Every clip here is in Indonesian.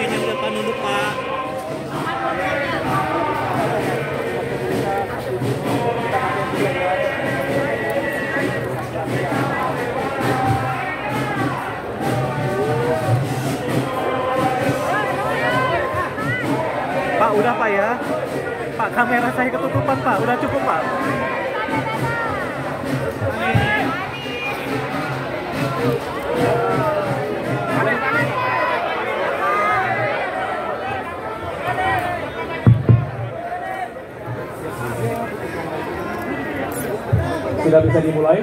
kayaknya udah penunduk Pak. Pak, udah Pak ya. Pak, kamera saya ketutupan Pak, udah cukup Pak. Sudah bisa dimulai?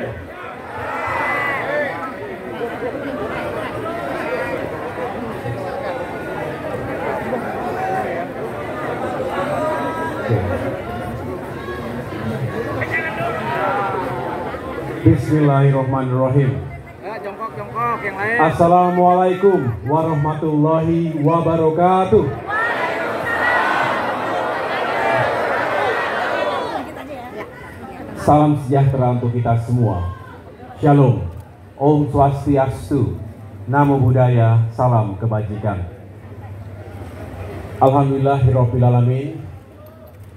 Bismillahirrahmanirrahim. Jongkok yang lain. Assalamualaikum warahmatullahi wabarakatuh. Salam sejahtera untuk kita semua. Shalom, Om Swastiastu, Namo Buddhaya, salam kebajikan. Alhamdulillahirrahmanirrahim.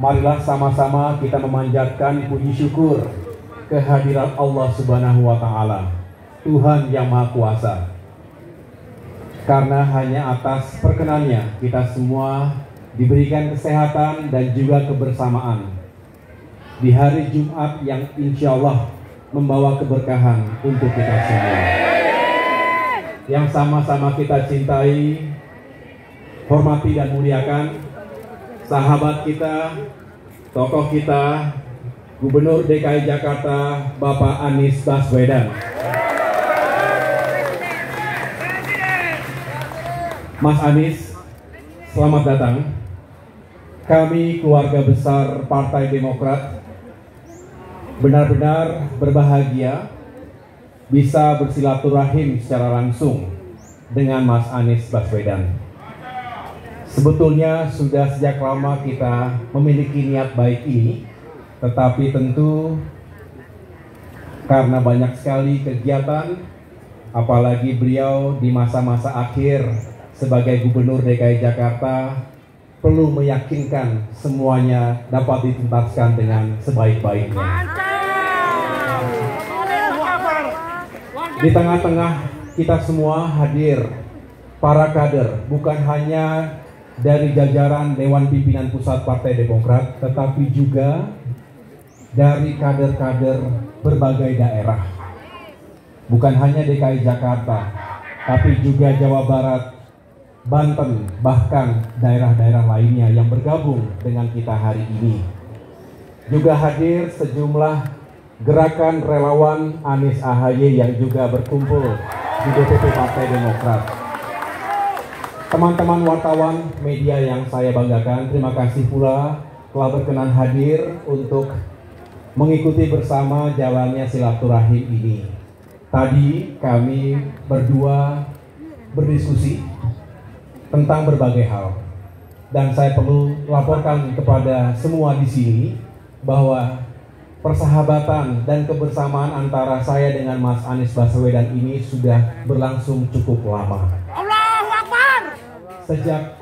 Marilah sama-sama kita memanjatkan puji syukur kehadirat Allah Subhanahu wa Ta'ala, Tuhan yang Maha Kuasa. Karena hanya atas perkenannya kita semua diberikan kesehatan dan juga kebersamaan di hari Jumat yang insya Allah membawa keberkahan untuk kita semua. Yang sama-sama kita cintai, hormati dan muliakan sahabat kita, tokoh kita, Gubernur DKI Jakarta, Bapak Anies Baswedan. Mas Anies, selamat datang. Kami keluarga besar Partai Demokrat benar-benar berbahagia bisa bersilaturahim secara langsung dengan Mas Anies Baswedan. Sebetulnya sudah sejak lama kita memiliki niat baik ini, tetapi tentu karena banyak sekali kegiatan, apalagi beliau di masa-masa akhir sebagai Gubernur DKI Jakarta perlu meyakinkan semuanya dapat dituntaskan dengan sebaik-baiknya. Di tengah-tengah kita semua hadir para kader, bukan hanya dari jajaran Dewan Pimpinan Pusat Partai Demokrat, tetapi juga dari kader-kader berbagai daerah. Bukan hanya DKI Jakarta, tapi juga Jawa Barat, Banten, bahkan daerah-daerah lainnya yang bergabung dengan kita hari ini. Juga hadir sejumlah gerakan relawan Anies AHY yang juga berkumpul di DPP Partai Demokrat. Teman-teman wartawan media yang saya banggakan, terima kasih pula telah berkenan hadir untuk mengikuti bersama jalannya silaturahim ini. Tadi kami berdua berdiskusi tentang berbagai hal, dan saya perlu laporkan kepada semua di sini bahwa persahabatan dan kebersamaan antara saya dengan Mas Anies Baswedan ini sudah berlangsung cukup lama. Allahu Akbar! Sejak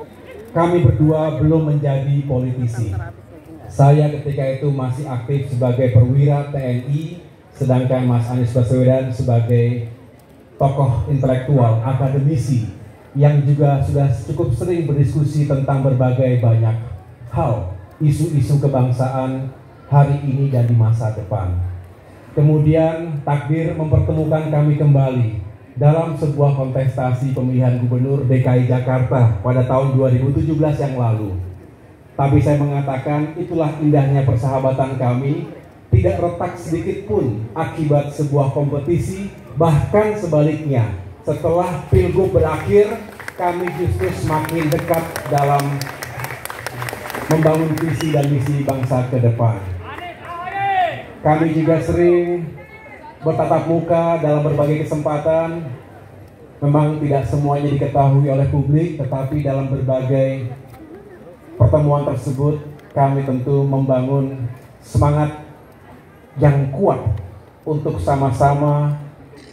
kami berdua belum menjadi politisi. Saya ketika itu masih aktif sebagai perwira TNI, sedangkan Mas Anies Baswedan sebagai tokoh intelektual, akademisi, yang juga sudah cukup sering berdiskusi tentang berbagai banyak hal, isu-isu kebangsaan hari ini dan di masa depan. Kemudian takdir mempertemukan kami kembali dalam sebuah kontestasi pemilihan Gubernur DKI Jakarta pada tahun 2017 yang lalu. Tapi saya mengatakan itulah indahnya persahabatan kami, tidak retak sedikit pun akibat sebuah kompetisi, bahkan sebaliknya. Setelah Pilgub berakhir, kami justru semakin dekat dalam membangun visi dan misi bangsa ke depan. Kami juga sering bertatap muka dalam berbagai kesempatan. Memang tidak semuanya diketahui oleh publik, tetapi dalam berbagai pertemuan tersebut kami tentu membangun semangat yang kuat untuk sama-sama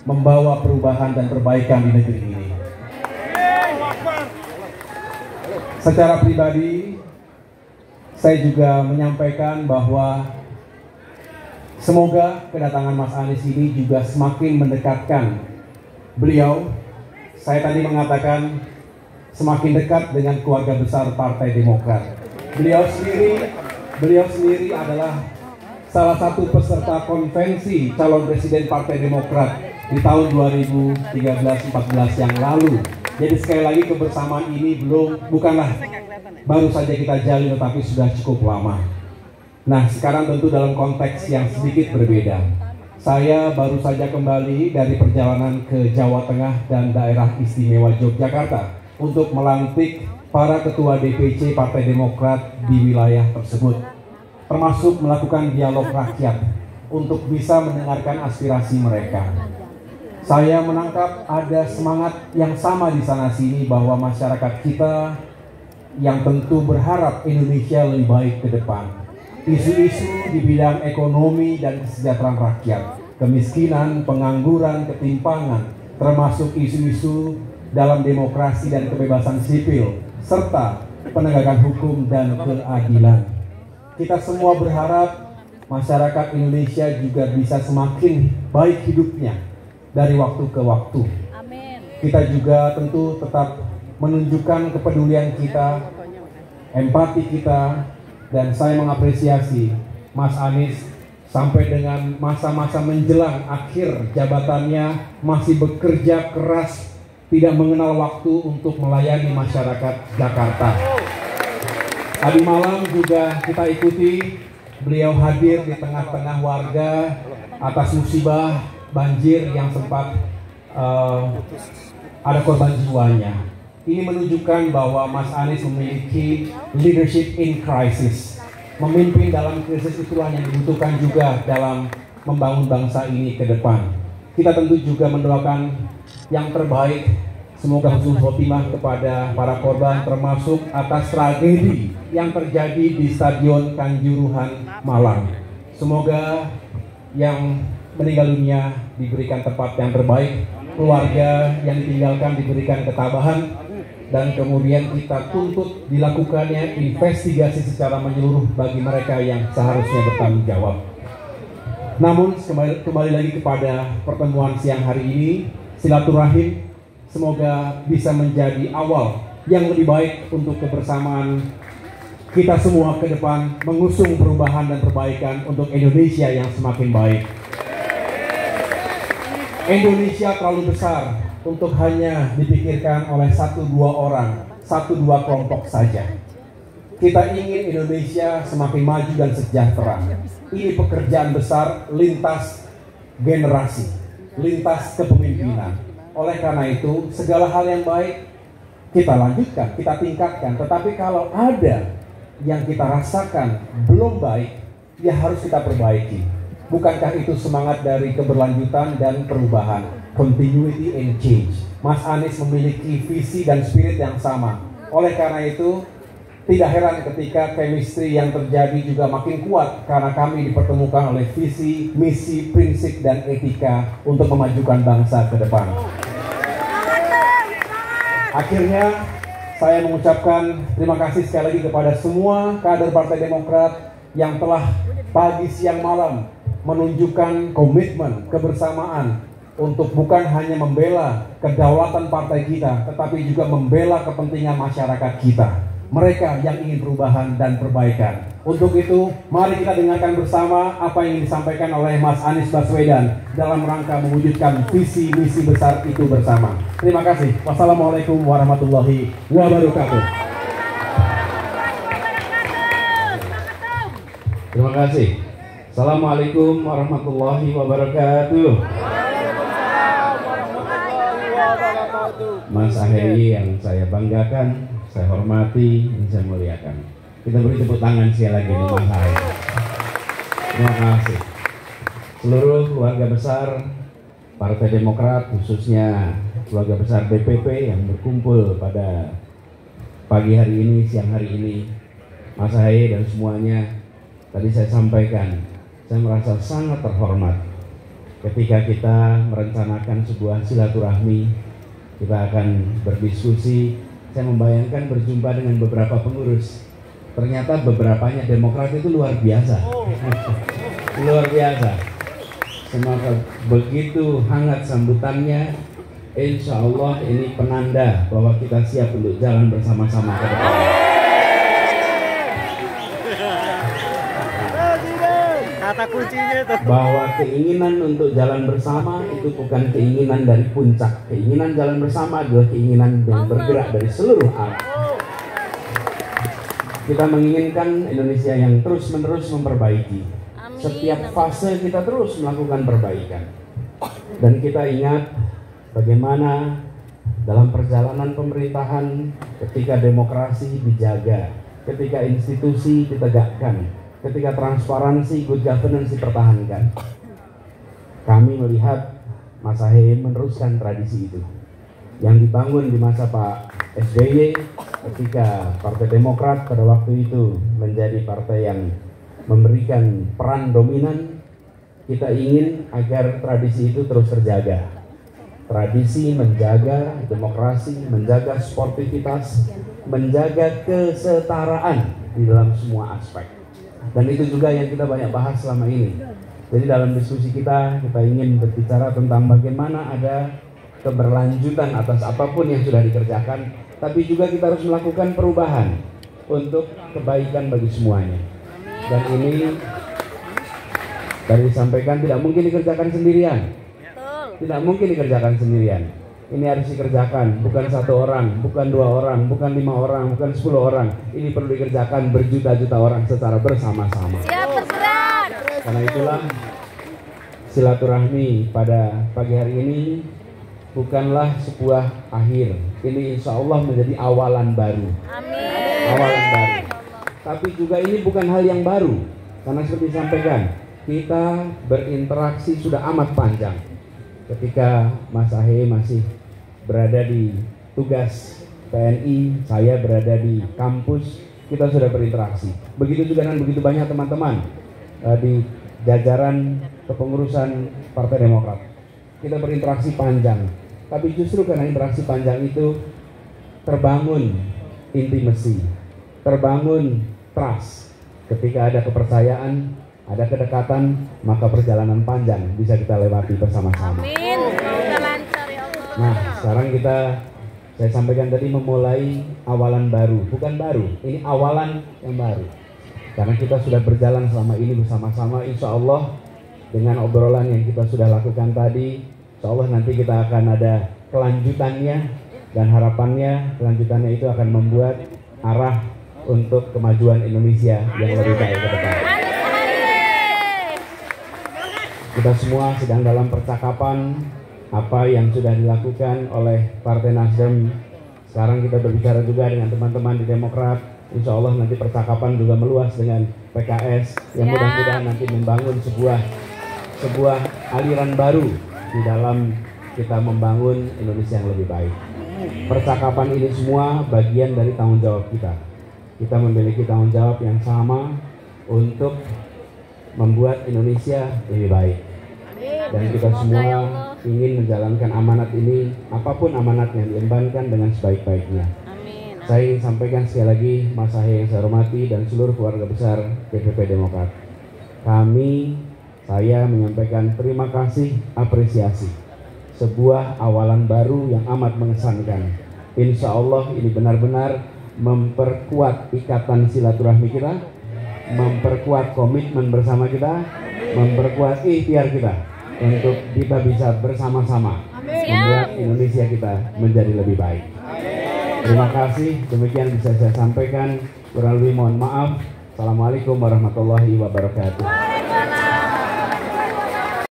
membawa perubahan dan perbaikan di negeri ini. Secara pribadi, saya juga menyampaikan bahwa semoga kedatangan Mas Anies ini juga semakin mendekatkan beliau. Saya tadi mengatakan semakin dekat dengan keluarga besar Partai Demokrat. Beliau sendiri adalah salah satu peserta konvensi calon presiden Partai Demokrat di tahun 2013-14 yang lalu. Jadi sekali lagi kebersamaan ini bukanlah baru saja kita jalin, tetapi sudah cukup lama. Nah, sekarang tentu dalam konteks yang sedikit berbeda. Saya baru saja kembali dari perjalanan ke Jawa Tengah dan daerah istimewa Yogyakarta untuk melantik para ketua DPC Partai Demokrat di wilayah tersebut, termasuk melakukan dialog rakyat untuk bisa mendengarkan aspirasi mereka. Saya menangkap ada semangat yang sama di sana-sini bahwa masyarakat kita yang tentu berharap Indonesia lebih baik ke depan. Isu-isu di bidang ekonomi dan kesejahteraan rakyat, kemiskinan, pengangguran, ketimpangan, termasuk isu-isu dalam demokrasi dan kebebasan sipil, serta penegakan hukum dan keadilan. Kita semua berharap masyarakat Indonesia juga bisa semakin baik hidupnya dari waktu ke waktu. Amin. Kita juga tentu tetap menunjukkan kepedulian kita, empati kita, dan saya mengapresiasi Mas Anies sampai dengan masa-masa menjelang akhir jabatannya masih bekerja keras, tidak mengenal waktu untuk melayani masyarakat Jakarta. Tadi malam juga kita ikuti beliau hadir di tengah-tengah warga atas musibah banjir yang sempat ada korban jiwanya. Ini menunjukkan bahwa Mas Anies memiliki leadership in crisis. Memimpin dalam krisis itulah yang dibutuhkan juga dalam membangun bangsa ini ke depan. Kita tentu juga mendoakan yang terbaik, semoga husnul khotimah kepada para korban, termasuk atas tragedi yang terjadi di Stadion Kanjuruhan Malang. Semoga yang meninggal dunia diberikan tempat yang terbaik, keluarga yang ditinggalkan diberikan ketabahan, dan kemudian kita tuntut dilakukannya investigasi secara menyeluruh bagi mereka yang seharusnya bertanggung jawab. Namun kembali lagi kepada pertemuan siang hari ini, silaturahim semoga bisa menjadi awal yang lebih baik untuk kebersamaan kita semua ke depan, mengusung perubahan dan perbaikan untuk Indonesia yang semakin baik. Indonesia terlalu besar untuk hanya dipikirkan oleh 1-2 orang, 1-2 kelompok saja. Kita ingin Indonesia semakin maju dan sejahtera. Ini pekerjaan besar lintas generasi, lintas kepemimpinan. Oleh karena itu, segala hal yang baik kita lanjutkan, kita tingkatkan. Tetapi kalau ada yang kita rasakan belum baik, ya harus kita perbaiki. Bukankah itu semangat dari keberlanjutan dan perubahan, continuity and change? Mas Anies memiliki visi dan spirit yang sama. Oleh karena itu, tidak heran ketika chemistry yang terjadi juga makin kuat karena kami dipertemukan oleh visi, misi, prinsip, dan etika untuk memajukan bangsa ke depan. Akhirnya, saya mengucapkan terima kasih sekali lagi kepada semua kader Partai Demokrat yang telah pagi, siang, malam menunjukkan komitmen, kebersamaan untuk bukan hanya membela kedaulatan partai kita, tetapi juga membela kepentingan masyarakat kita, mereka yang ingin perubahan dan perbaikan. Untuk itu, mari kita dengarkan bersama apa yang disampaikan oleh Mas Anies Baswedan dalam rangka mewujudkan visi misi besar itu bersama. Terima kasih. Wassalamualaikum warahmatullahi wabarakatuh. Terima kasih. Assalamualaikum warahmatullahi wabarakatuh. Mas Ahaye yang saya banggakan, saya hormati, dan saya muliakan. Kita beri tepuk tangan sekali lagi nih Mas Ahaye. Terima kasih. Seluruh keluarga besar Partai Demokrat, khususnya keluarga besar DPP yang berkumpul pada pagi hari ini, siang hari ini, Mas Ahaye dan semuanya, tadi saya sampaikan, saya merasa sangat terhormat ketika kita merencanakan sebuah silaturahmi. Kita akan berdiskusi saya membayangkan berjumpa dengan beberapa pengurus. Ternyata beberapanya Demokrat itu luar biasa. Luar biasa. Semoga begitu hangat sambutannya. Insya Allah ini penanda bahwa kita siap untuk jalan bersama-sama ke depan. Kata kuncinya itu. Bahwa keinginan untuk jalan bersama itu bukan keinginan dari puncak. Keinginan jalan bersama adalah keinginan yang bergerak dari seluruh arah. Kita menginginkan Indonesia yang terus-menerus memperbaiki. Setiap fase kita terus melakukan perbaikan. Dan kita ingat bagaimana dalam perjalanan pemerintahan ketika demokrasi dijaga, ketika institusi ditegakkan, ketika transparansi, good governance dipertahankan. Kami melihat Mas Ahaye meneruskan tradisi itu yang dibangun di masa Pak SBY ketika Partai Demokrat pada waktu itu menjadi partai yang memberikan peran dominan. Kita ingin agar tradisi itu terus terjaga. Tradisi menjaga demokrasi, menjaga sportivitas, menjaga kesetaraan di dalam semua aspek. Dan itu juga yang kita banyak bahas selama ini. Jadi dalam diskusi kita ingin berbicara tentang bagaimana ada keberlanjutan atas apapun yang sudah dikerjakan, tapi juga kita harus melakukan perubahan untuk kebaikan bagi semuanya. Dan ini tadi disampaikan tidak mungkin dikerjakan sendirian. Tidak mungkin dikerjakan sendirian. Ini harus dikerjakan bukan 1 orang, bukan 2 orang, bukan 5 orang, bukan 10 orang. Ini perlu dikerjakan berjuta-juta orang secara bersama-sama. Siap bergerak. Karena itulah silaturahmi pada pagi hari ini bukanlah sebuah akhir. Ini insya Allah menjadi awalan baru. Amin. Awalan baru. Tapi juga ini bukan hal yang baru. Karena seperti disampaikan, kita berinteraksi sudah amat panjang. Ketika Mas Ahaye masih berada di tugas TNI, saya berada di kampus, kita sudah berinteraksi. Begitu juga dengan begitu banyak teman-teman di jajaran kepengurusan Partai Demokrat. Kita berinteraksi panjang, tapi justru karena interaksi panjang itu terbangun intimasi, terbangun trust. Ketika ada kepercayaan, ada kedekatan, maka perjalanan panjang bisa kita lewati bersama-sama. Amin. Semoga lancar ya Allah. Nah, sekarang saya sampaikan tadi memulai awalan baru, bukan baru, ini awalan yang baru. Karena kita sudah berjalan selama ini bersama-sama, insya Allah dengan obrolan yang kita sudah lakukan tadi, insya Allah nanti kita akan ada kelanjutannya, dan harapannya kelanjutannya itu akan membuat arah untuk kemajuan Indonesia yang lebih baik ke depan. Kita semua sedang dalam percakapan apa yang sudah dilakukan oleh Partai Nasdem. Sekarang kita berbicara juga dengan teman-teman di Demokrat. Insya Allah nanti percakapan juga meluas dengan PKS yang mudah-mudahan nanti membangun sebuah aliran baru di dalam kita membangun Indonesia yang lebih baik. Percakapan ini semua bagian dari tanggung jawab kita. Kita memiliki tanggung jawab yang sama untuk membuat Indonesia lebih baik. Dan kita semua ingin menjalankan amanat ini, apapun amanat yang diembankan dengan sebaik-baiknya. Saya ingin sampaikan sekali lagi, Mas Ahaye yang saya hormati dan seluruh keluarga besar DPP Demokrat. Saya menyampaikan terima kasih, apresiasi. Sebuah awalan baru yang amat mengesankan. Insya Allah ini benar-benar memperkuat ikatan silaturahmi kita, memperkuat komitmen bersama kita, memperkuat ikhtiar kita untuk kita bisa bersama-sama membuat Indonesia kita menjadi lebih baik. Terima kasih, demikian bisa saya sampaikan. Kurang lebih mohon maaf. Assalamualaikum warahmatullahi wabarakatuh.